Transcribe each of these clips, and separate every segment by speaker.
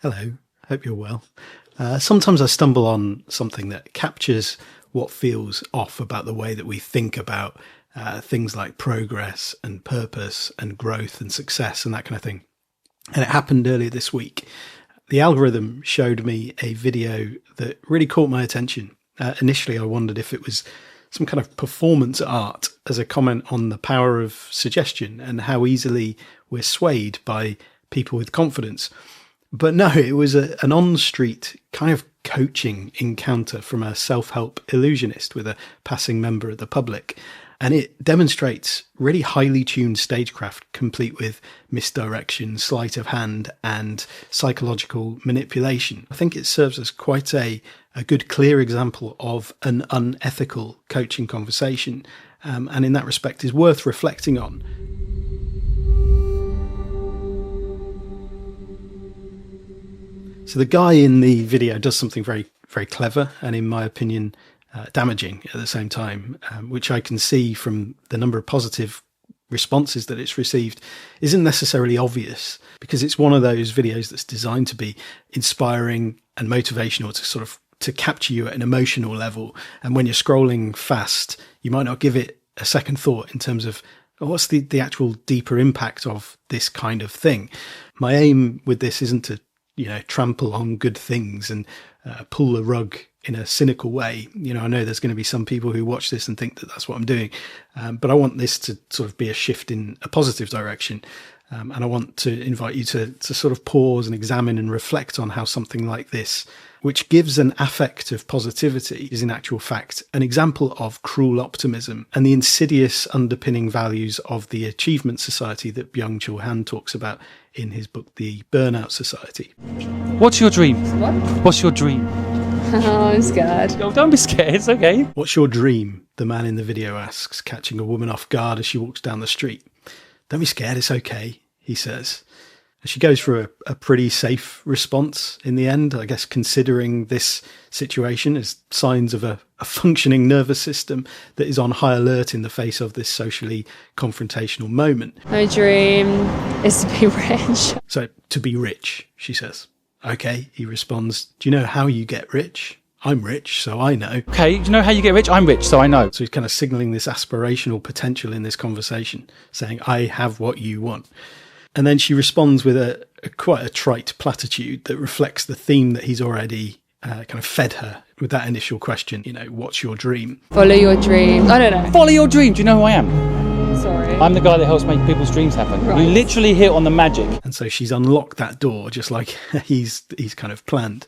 Speaker 1: Hello, hope you're well. Sometimes I stumble on something that captures what feels off about the way that we think about things like progress and purpose and growth and success and that kind of thing. And it happened earlier this week. The algorithm showed me a video that really caught my attention. Initially, I wondered if it was some kind of performance art as a comment on the power of suggestion and how easily we're swayed by people with confidence. But no, it was an on-street kind of coaching encounter from a self-help illusionist with a passing member of the public. And it demonstrates really highly tuned stagecraft, complete with misdirection, sleight of hand, and psychological manipulation. I think it serves as quite a good, clear example of an unethical coaching conversation. And in that respect is worth reflecting on. So the guy in the video does something very, very clever and, in my opinion, damaging at the same time, which I can see from the number of positive responses that it's received isn't necessarily obvious, because it's one of those videos that's designed to be inspiring and motivational to capture you at an emotional level. And when you're scrolling fast, you might not give it a second thought in terms of what's the actual deeper impact of this kind of thing. My aim with this isn't to trample on good things and pull the rug in a cynical way. I know there's going to be some people who watch this and think that that's what I'm doing. But I want this to sort of be a shift in a positive direction. And I want to invite you to sort of pause and examine and reflect on how something like this, which gives an affect of positivity, is in actual fact an example of cruel optimism and the insidious underpinning values of the achievement society that Byung-Chul Han talks about in his book, The Burnout Society.
Speaker 2: What's your dream?
Speaker 3: What?
Speaker 2: What's your dream?
Speaker 3: Oh, I'm scared.
Speaker 2: Oh, don't be scared, it's okay.
Speaker 1: What's your dream? The man in the video asks, catching a woman off guard as she walks down the street. Don't be scared, it's okay, he says. She goes for a pretty safe response in the end, I guess, considering this situation as signs of a functioning nervous system that is on high alert in the face of this socially confrontational moment.
Speaker 3: My dream is to be rich.
Speaker 1: So, to be rich, she says. Okay, he responds. Do you know how you get rich? I'm rich, so I know.
Speaker 2: Okay, do you know how you get rich? I'm rich, so I know.
Speaker 1: So he's kind of signalling this aspirational potential in this conversation, saying, I have what you want. And then she responds with quite a trite platitude that reflects the theme that he's already kind of fed her with that initial question, what's your dream?
Speaker 3: Follow your dream. I don't know.
Speaker 2: Follow your dream. Do you know who I am?
Speaker 3: Sorry.
Speaker 2: I'm the guy that helps make people's dreams happen.
Speaker 3: Right.
Speaker 2: You literally hit on the magic.
Speaker 1: And so she's unlocked that door just like he's kind of planned.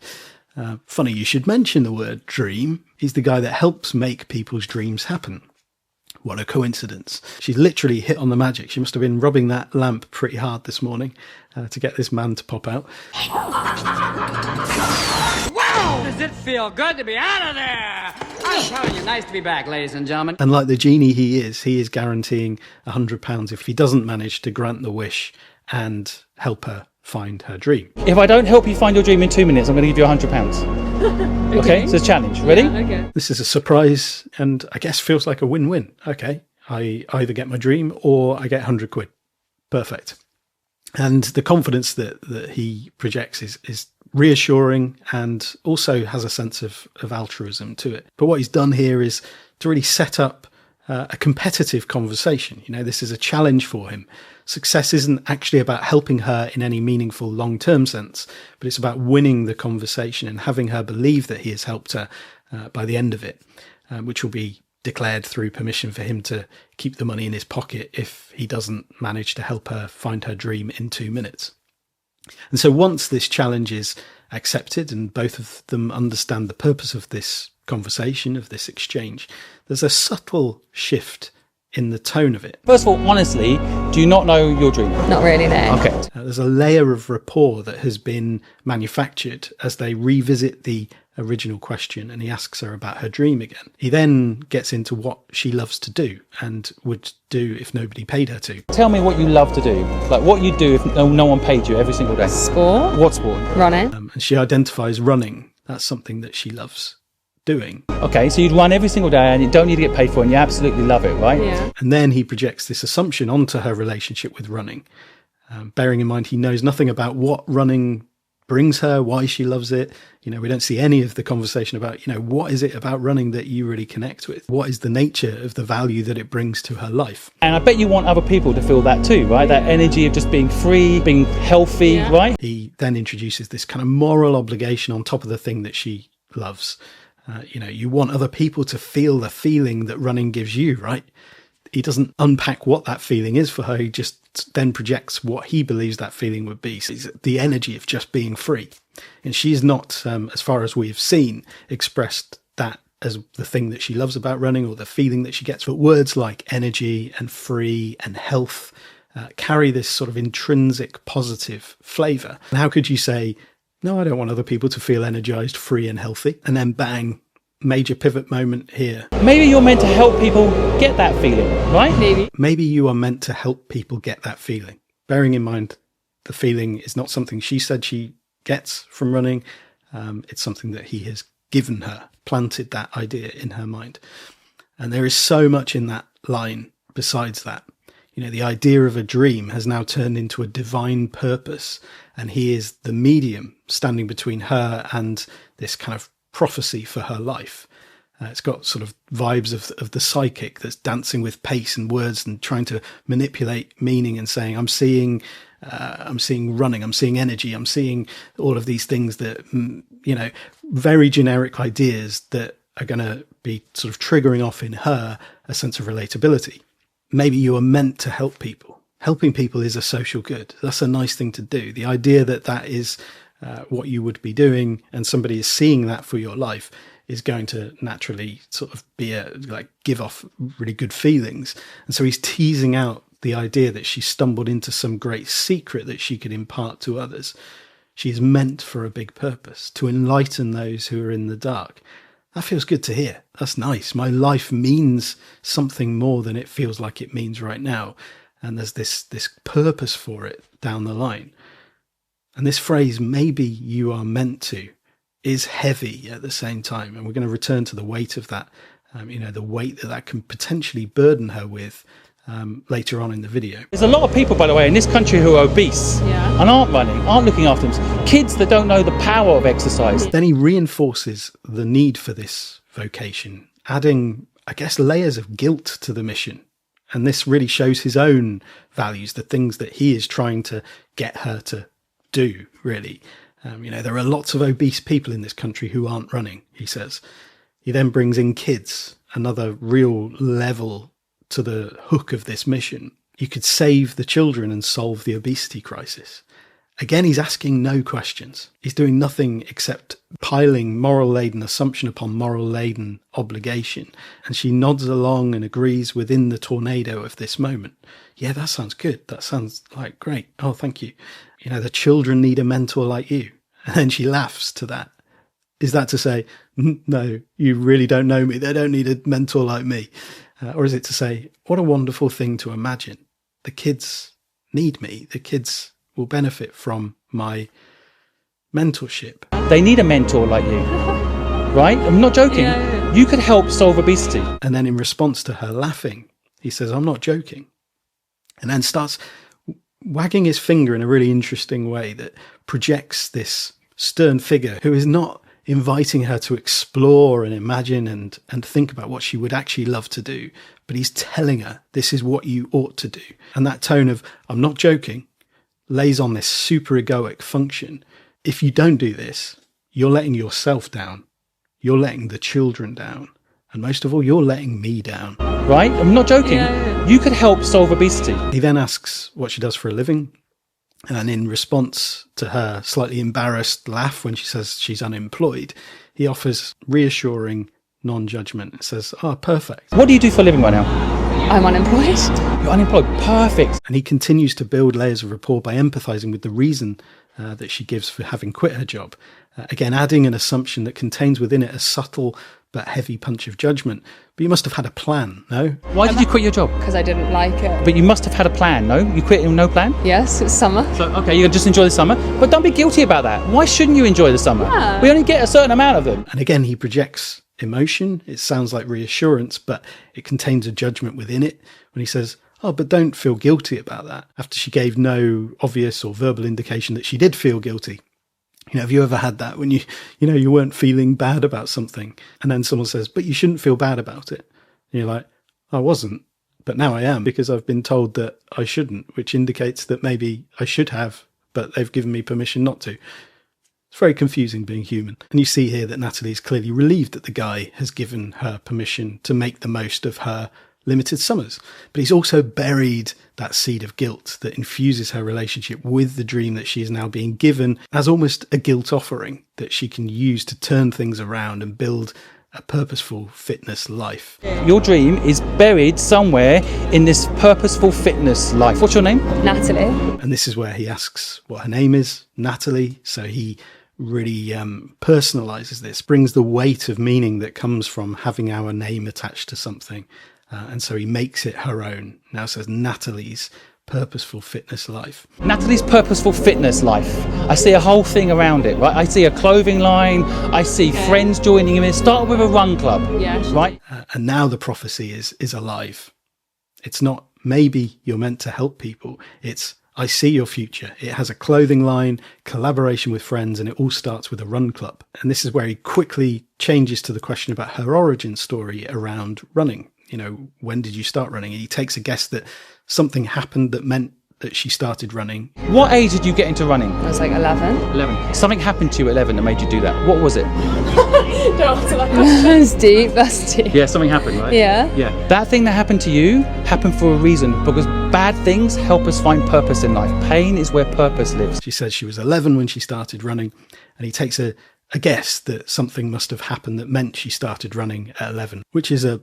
Speaker 1: Funny you should mention the word dream. He's the guy that helps make people's dreams happen. What a coincidence. She's literally hit on the magic. She must have been rubbing that lamp pretty hard this morning to get this man to pop out.
Speaker 4: Wow! Does it feel good to be out of there? I'm telling you, nice to be back, ladies and gentlemen.
Speaker 1: And like the genie he is guaranteeing £100 if he doesn't manage to grant the wish and help her find her dream.
Speaker 2: If I don't help you find your dream in 2 minutes, I'm going to give you £100. Okay, it's a challenge. Ready?
Speaker 3: Yeah, okay.
Speaker 1: This is a surprise and I guess feels like a win-win. Okay, I either get my dream or I get 100 quid. Perfect. And the confidence that he projects is reassuring and also has a sense of altruism to it. But what he's done here is to really set up a competitive conversation. This is a challenge for him. Success isn't actually about helping her in any meaningful long-term sense, but it's about winning the conversation and having her believe that he has helped her by the end of it, which will be declared through permission for him to keep the money in his pocket if he doesn't manage to help her find her dream in 2 minutes. And so once this challenge is accepted and both of them understand the purpose of this conversation, of this exchange, there's a subtle shift in the tone of it.
Speaker 2: First of all, honestly, do you not know your dream?
Speaker 3: Not really, no.
Speaker 2: Okay.
Speaker 1: There's a layer of rapport that has been manufactured as they revisit the original question and he asks her about her dream again. He then gets into what she loves to do and would do if nobody paid her to.
Speaker 2: Tell me what you love to do. Like what you'd do if no one paid you every single day.
Speaker 3: Sport.
Speaker 2: What sport?
Speaker 3: Running.
Speaker 1: And she identifies running. That's something that she loves doing.
Speaker 2: Okay, so you'd run every single day and you don't need to get paid for it and you absolutely love it, right?
Speaker 3: Yeah.
Speaker 1: And then he projects this assumption onto her relationship with running, bearing in mind he knows nothing about what running brings her, why she loves it. You know, we don't see any of the conversation about, you know, what is it about running that you really connect with? What is the nature of the value that it brings to her life?
Speaker 2: And I bet you want other people to feel that too, right? That energy of just being free, being healthy, right?
Speaker 1: He then introduces this kind of moral obligation on top of the thing that she loves. You know, you want other people to feel the feeling that running gives you, right? He doesn't unpack what that feeling is for her. He just then projects what he believes that feeling would be. So it's the energy of just being free. And she's not, as far as we have seen, expressed that as the thing that she loves about running or the feeling that she gets. But words like energy and free and health carry this sort of intrinsic positive flavour. And how could you say, no, I don't want other people to feel energized, free and healthy? And then bang, major pivot moment here.
Speaker 2: Maybe you're meant to help people get that feeling, right?
Speaker 1: Maybe you are meant to help people get that feeling. Bearing in mind, the feeling is not something she said she gets from running. It's something that he has given her, planted that idea in her mind. And there is so much in that line besides that. You know, the idea of a dream has now turned into a divine purpose, and he is the medium standing between her and this kind of prophecy for her life. It's got sort of vibes of the psychic that's dancing with pace and words and trying to manipulate meaning and saying, I'm seeing running, I'm seeing energy, I'm seeing all of these things that, you know, very generic ideas that are going to be sort of triggering off in her a sense of relatability. Maybe you are meant to help people. Helping people is a social good. That's a nice thing to do. The idea that that is what you would be doing and somebody is seeing that for your life is going to naturally sort of be give off really good feelings. And so he's teasing out the idea that she stumbled into some great secret that she could impart to others. She is meant for a big purpose, to enlighten those who are in the dark. That feels good to hear. That's nice. My life means something more than it feels like it means right now. And there's this purpose for it down the line. And this phrase, maybe you are meant to, is heavy at the same time. And we're going to return to the weight of that, the weight that can potentially burden her with later on in the video.
Speaker 2: There's a lot of people, by the way, in this country who are obese and aren't running, aren't looking after themselves. Kids that don't know the power of exercise.
Speaker 1: Then he reinforces the need for this vocation, adding, I guess, layers of guilt to the mission. And this really shows his own values, the things that he is trying to get her to do, really. There are lots of obese people in this country who aren't running, he says. He then brings in kids, another real level to the hook of this mission. You could save the children and solve the obesity crisis. Again, he's asking no questions. He's doing nothing except piling moral-laden assumption upon moral-laden obligation. And she nods along and agrees within the tornado of this moment. Yeah, that sounds good. That sounds like great. Oh, thank you. The children need a mentor like you. And then she laughs to that. Is that to say, no, you really don't know me. They don't need a mentor like me. Or is it to say, what a wonderful thing to imagine. The kids need me. The kids will benefit from my mentorship.
Speaker 2: They need a mentor like you, right? I'm not joking. Yeah. You could help solve obesity.
Speaker 1: And then in response to her laughing, he says, I'm not joking. And then starts wagging his finger in a really interesting way that projects this stern figure who is not inviting her to explore and imagine and think about what she would actually love to do. But he's telling her, this is what you ought to do. And that tone of, I'm not joking, lays on this super egoic function. If you don't do this, you're letting yourself down. You're letting the children down. And most of all, you're letting me down.
Speaker 2: Right? I'm not joking. Yeah. You could help solve obesity.
Speaker 1: He then asks what she does for a living. And in response to her slightly embarrassed laugh when she says she's unemployed, he offers reassuring non-judgment. Says, perfect.
Speaker 2: What do you do for a living right now?
Speaker 3: I'm unemployed.
Speaker 2: You're unemployed. Perfect.
Speaker 1: And he continues to build layers of rapport by empathizing with the reason that she gives for having quit her job. Again, adding an assumption that contains within it a subtle but heavy punch of judgment. But you must have had a plan, no?
Speaker 2: Why did you quit your job?
Speaker 3: Because I didn't like it.
Speaker 2: But you must have had a plan, no? You quit with no plan?
Speaker 3: Yes, it's summer.
Speaker 2: So, okay, you just enjoy the summer. But don't be guilty about that. Why shouldn't you enjoy the summer? Yeah. We only get a certain amount of them.
Speaker 1: And again, he projects emotion. It sounds like reassurance, but it contains a judgment within it when he says, but don't feel guilty about that. After she gave no obvious or verbal indication that she did feel guilty. Have you ever had that when you weren't feeling bad about something, and then someone says, but you shouldn't feel bad about it. And you're like, I wasn't, but now I am because I've been told that I shouldn't, which indicates that maybe I should have, but they've given me permission not to. It's very confusing being human. And you see here that Natalie is clearly relieved that the guy has given her permission to make the most of her limited summers. But he's also buried that seed of guilt that infuses her relationship with the dream that she is now being given as almost a guilt offering that she can use to turn things around and build a purposeful fitness life.
Speaker 2: Your dream is buried somewhere in this purposeful fitness life. What's your name?
Speaker 3: Natalie.
Speaker 1: And this is where he asks what her name is, Natalie. So he really personalizes this, brings the weight of meaning that comes from having our name attached to something. And so he makes it her own. Now says Natalie's purposeful fitness life.
Speaker 2: Natalie's purposeful fitness life. I see a whole thing around it, right? I see a clothing line. I see friends joining him. It started with a run club, right?
Speaker 1: And now the prophecy is alive. It's not maybe you're meant to help people. It's I see your future. It has a clothing line, collaboration with friends, and it all starts with a run club. And this is where he quickly changes to the question about her origin story around running. When did you start running? And he takes a guess that something happened that meant that she started running.
Speaker 2: What age did you get into running?
Speaker 3: I was like 11.
Speaker 2: 11. Something happened to you at 11 that made you do that. What was it?
Speaker 3: That's deep. That's deep.
Speaker 2: Yeah, something happened, right?
Speaker 3: Yeah.
Speaker 2: Yeah. That thing that happened to you happened for a reason, because bad things help us find purpose in life. Pain is where purpose lives.
Speaker 1: She says she was 11 when she started running, and he takes a guess that something must have happened that meant she started running at 11, which is a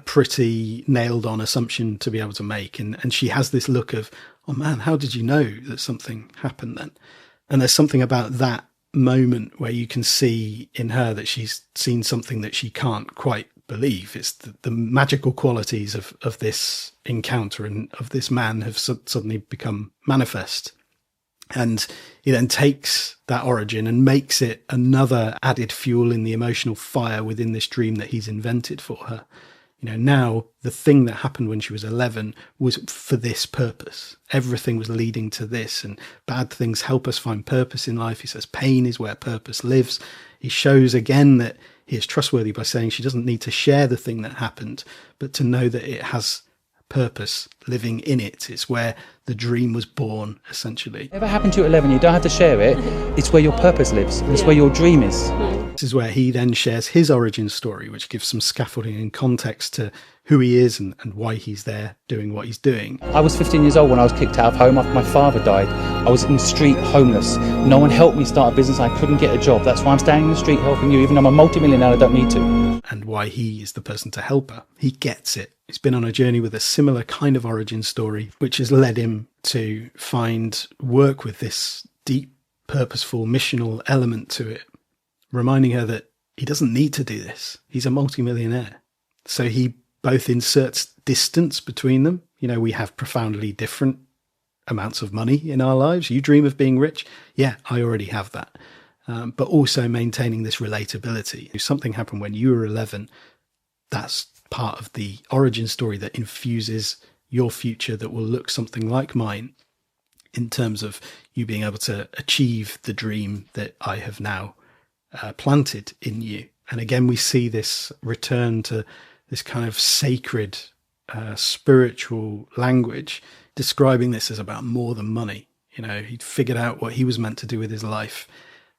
Speaker 1: pretty nailed on assumption to be able to make. And she has this look of, oh man, how did you know that something happened then? And there's something about that moment where you can see in her that she's seen something that she can't quite believe. It's the magical qualities of this encounter and of this man have suddenly become manifest. And he then takes that origin and makes it another added fuel in the emotional fire within this dream that he's invented for her. Now the thing that happened when she was 11 was for this purpose. Everything was leading to this, and bad things help us find purpose in life. He says pain is where purpose lives. He shows again that he is trustworthy by saying she doesn't need to share the thing that happened, but to know that it has purpose living in it. It's where the dream was born, essentially.
Speaker 2: Whatever happened to you at 11, you don't have to share it. It's where your purpose lives. It's where your dream is.
Speaker 1: This is where he then shares his origin story, which gives some scaffolding and context to who he is and why he's there doing what he's doing.
Speaker 2: I was 15 years old when I was kicked out of home after my father died. I was in the street homeless. No one helped me start a business. I couldn't get a job. That's why I'm standing in the street helping you, even though I'm a multi-millionaire, I don't need to. And
Speaker 1: why he is the person to help her. He gets it. He's been on a journey with a similar kind of origin story, which has led him to find work with this deep, purposeful, missional element to it, reminding her that he doesn't need to do this. He's a multi-millionaire. So he both inserts distance between them. We have profoundly different amounts of money in our lives. You dream of being rich. Yeah, I already have that. But also maintaining this relatability. If something happened when you were 11, that's part of the origin story that infuses your future that will look something like mine in terms of you being able to achieve the dream that I have now planted in you. And again, we see this return to this kind of sacred spiritual language, describing this as about more than money. He'd figured out what he was meant to do with his life,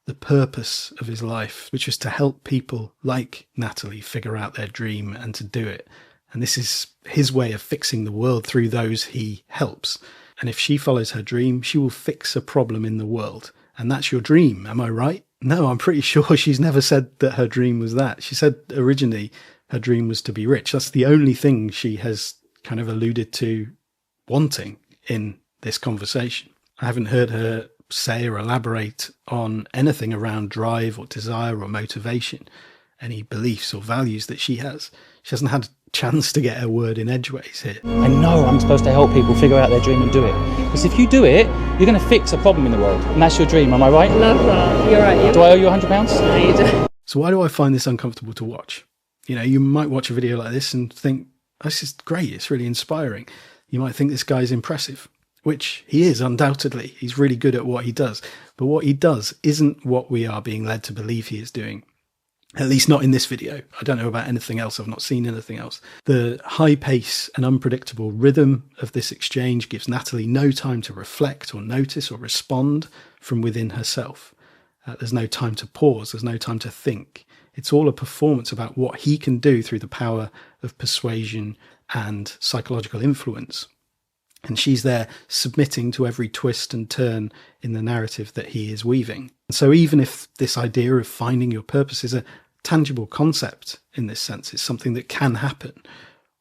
Speaker 1: the purpose of his life, which was to help people like Natalie figure out their dream and to do it. And this is his way of fixing the world through those he helps. And if she follows her dream, she will fix a problem in the world. And that's your dream, am I right? No, I'm pretty sure she's never said that her dream was that. She said originally her dream was to be rich. That's the only thing she has kind of alluded to wanting in this conversation. I haven't heard her say or elaborate on anything around drive or desire or motivation, any beliefs or values that she has. She hasn't had a chance to get her word in edgeways here.
Speaker 2: I know I'm supposed to help people figure out their dream and do it. Because if you do it, you're going to fix a problem in the world. And that's your dream, am I right?
Speaker 3: Love that. You're right.
Speaker 2: Do I owe you £100?
Speaker 3: No, you don't.
Speaker 1: So why do I find this uncomfortable to watch? You might watch a video like this and think, this is great, it's really inspiring. You might think this guy's impressive. which he is undoubtedly. He's really good at what he does. But what he does isn't what we are being led to believe he is doing. At least not in this video. I don't know about anything else. I've not seen anything else. The high pace and unpredictable rhythm of this exchange gives Natalie no time to reflect or notice or respond from within herself. There's no time to pause. There's no time to think. It's all a performance about what he can do through the power of persuasion and psychological influence. And she's there submitting to every twist and turn in the narrative that he is weaving. So even if this idea of finding your purpose is a tangible concept in this sense, it's something that can happen,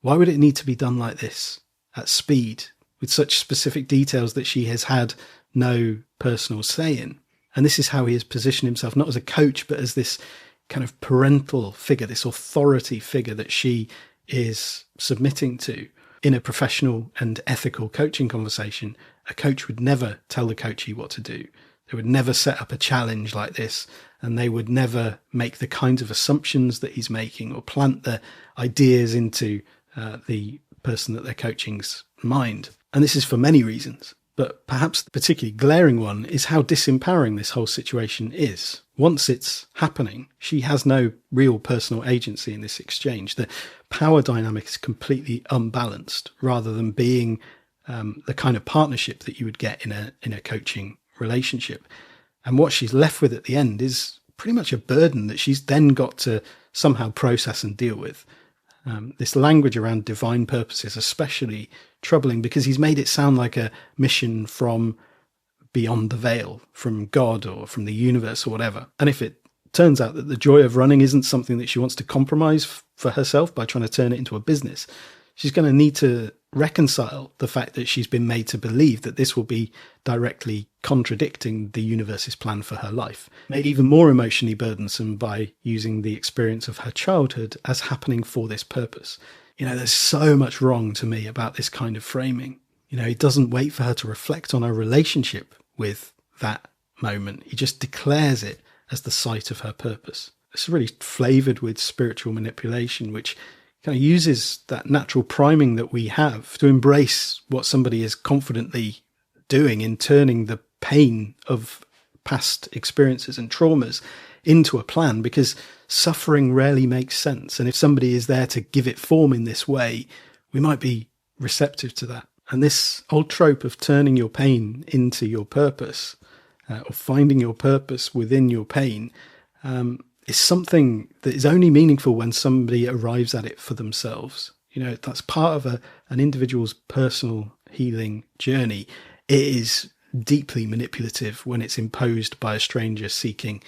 Speaker 1: why would it need to be done like this, at speed, with such specific details that she has had no personal say in? And this is how he has positioned himself, not as a coach, but as this kind of parental figure, this authority figure that she is submitting to. In a professional and ethical coaching conversation, a coach would never tell the coachee what to do. They would never set up a challenge like this, and they would never make the kinds of assumptions that he's making or plant the ideas into the person that they're coaching's mind. And this is for many reasons, but perhaps the particularly glaring one is how disempowering this whole situation is. Once it's happening, she has no real personal agency in this exchange. The power dynamic is completely unbalanced, rather than being the kind of partnership that you would get in a coaching relationship. And what she's left with at the end is pretty much a burden that she's then got to somehow process and deal with. This language around divine purpose is especially troubling because he's made it sound like a mission from beyond the veil, from God or from the universe or whatever. And if it turns out that the joy of running isn't something that she wants to compromise for herself by trying to turn it into a business, she's going to need to reconcile the fact that she's been made to believe that this will be directly contradicting the universe's plan for her life, made even more emotionally burdensome by using the experience of her childhood as happening for this purpose. You know, there's so much wrong to me about this kind of framing. You know, he doesn't wait for her to reflect on her relationship with that moment. He just declares it as the site of her purpose. It's really flavoured with spiritual manipulation, which kind of uses that natural priming that we have to embrace what somebody is confidently doing in turning the pain of past experiences and traumas into a plan, because suffering rarely makes sense. And if somebody is there to give it form in this way, we might be receptive to that. And this old trope of turning your pain into your purpose, or finding your purpose within your pain, is something that is only meaningful when somebody arrives at it for themselves. You know, that's part of an individual's personal healing journey. It is deeply manipulative when it's imposed by a stranger seeking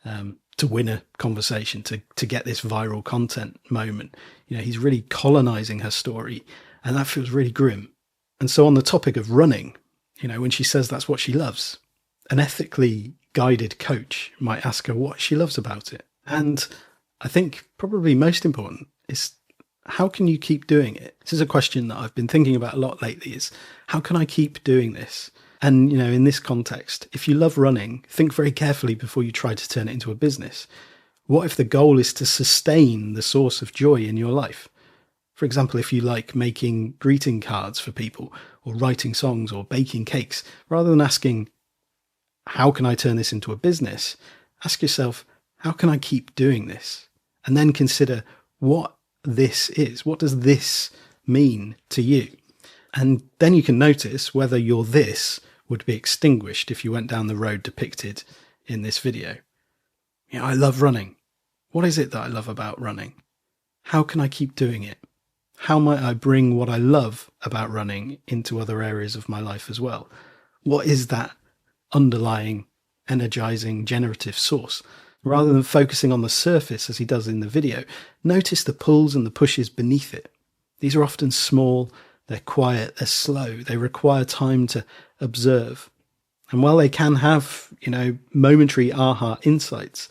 Speaker 1: to win a conversation, to get this viral content moment. You know, he's really colonizing her story, and that feels really grim. And so on the topic of running, you know, when she says that's what she loves, an ethically guided coach might ask her what she loves about it. And I think probably most important is, how can you keep doing it? This is a question that I've been thinking about a lot lately, is how can I keep doing this? And, you know, in this context, if you love running, think very carefully before you try to turn it into a business. What if the goal is to sustain the source of joy in your life? For example, if you like making greeting cards for people, or writing songs, or baking cakes, rather than asking, how can I turn this into a business? Ask yourself, how can I keep doing this? And then consider what this is. What does this mean to you? And then you can notice whether your this would be extinguished if you went down the road depicted in this video. You know, I love running. What is it that I love about running? How can I keep doing it? How might I bring what I love about running into other areas of my life as well? What is that underlying, energizing, generative source? Rather than focusing on the surface as he does in the video, notice the pulls and the pushes beneath it. These are often small, they're quiet, they're slow, they require time to observe. And while they can have, you know, momentary aha insights,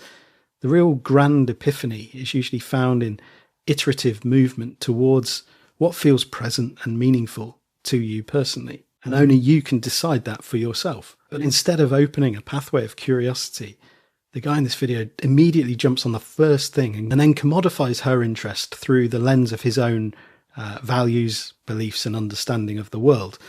Speaker 1: the real grand epiphany is usually found in iterative movement towards what feels present and meaningful to you personally. And only you can decide that for yourself. But instead of opening a pathway of curiosity, the guy in this video immediately jumps on the first thing and then commodifies her interest through the lens of his own values, beliefs, and understanding of the world.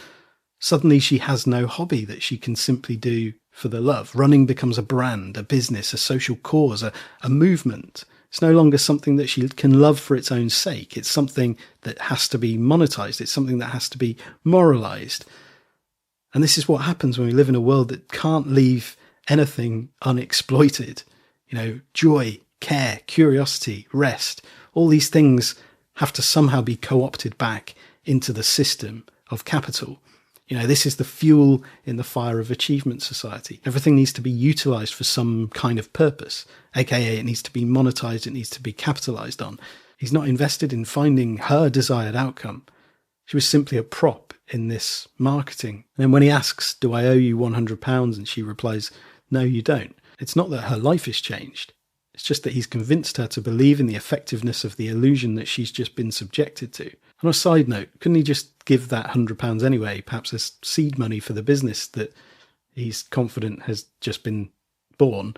Speaker 1: Suddenly she has no hobby that she can simply do for the love. Running becomes a brand, a business, a social cause, a movement. It's no longer something that she can love for its own sake. It's something that has to be monetized. It's something that has to be moralized. And this is what happens when we live in a world that can't leave anything unexploited. You know, joy, care, curiosity, rest, all these things have to somehow be co-opted back into the system of capital. You know, this is the fuel in the fire of achievement society. Everything needs to be utilized for some kind of purpose, aka it needs to be monetized, it needs to be capitalized on. He's not invested in finding her desired outcome. She was simply a prop in this marketing. And then when he asks, do I owe you £100? And she replies, no, you don't. It's not that her life has changed. It's just that he's convinced her to believe in the effectiveness of the illusion that she's just been subjected to. On a side note, couldn't he just give that £100 anyway, perhaps as seed money for the business that he's confident has just been born?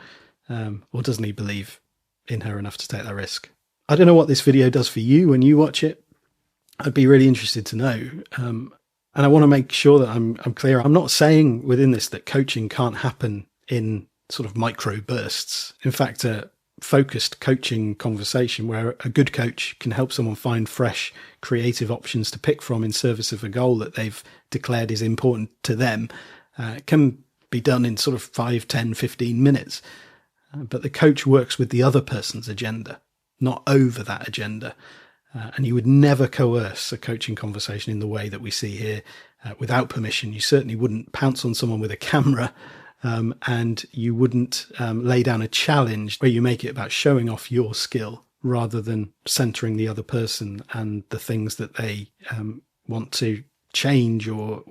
Speaker 1: Or doesn't he believe in her enough to take that risk? I don't know what this video does for you when you watch it. I'd be really interested to know. And I want to make sure that I'm clear. I'm not saying within this that coaching can't happen in sort of micro bursts. In fact, a focused coaching conversation where a good coach can help someone find fresh, creative options to pick from in service of a goal that they've declared is important to them can be done in sort of 5, 10, 15 minutes. But the coach works with the other person's agenda, not over that agenda. And you would never coerce a coaching conversation in the way that we see here without permission. You certainly wouldn't pounce on someone with a camera, and you wouldn't lay down a challenge where you make it about showing off your skill rather than centering the other person and the things that they want to change or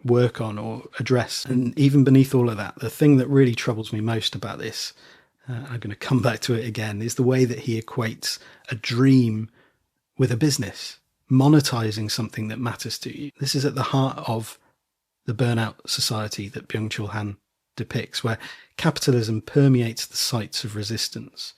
Speaker 1: work on or address. And even beneath all of that, the thing that really troubles me most about this, I'm going to come back to it again, is the way that he equates a dream with a business, monetizing something that matters to you. This is at the heart of the burnout society that Byung-Chul Han depicts, where capitalism permeates the sites of resistance,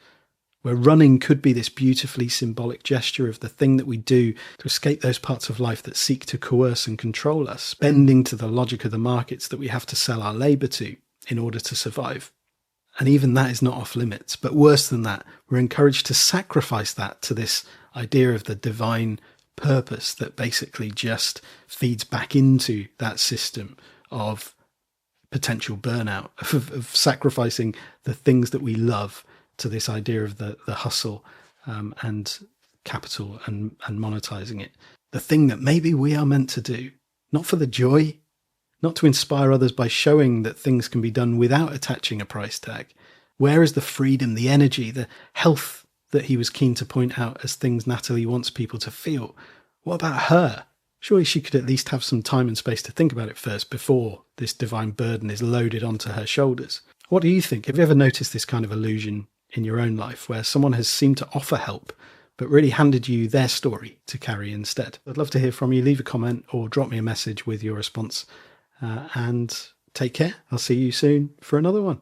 Speaker 1: where running could be this beautifully symbolic gesture of the thing that we do to escape those parts of life that seek to coerce and control us, bending to the logic of the markets that we have to sell our labour to in order to survive. And even that is not off limits. But worse than that, we're encouraged to sacrifice that to this idea of the divine purpose that basically just feeds back into that system of potential burnout, of sacrificing the things that we love to this idea of the hustle and capital and monetizing it. The thing that maybe we are meant to do, not for the joy, not to inspire others by showing that things can be done without attaching a price tag. Where is the freedom, the energy, the health that he was keen to point out as things Natalie wants people to feel? What about her? Surely she could at least have some time and space to think about it first before this divine burden is loaded onto her shoulders. What do you think? Have you ever noticed this kind of illusion in your own life where someone has seemed to offer help but really handed you their story to carry instead? I'd love to hear from you. Leave a comment or drop me a message with your response. And take care. I'll see you soon for another one.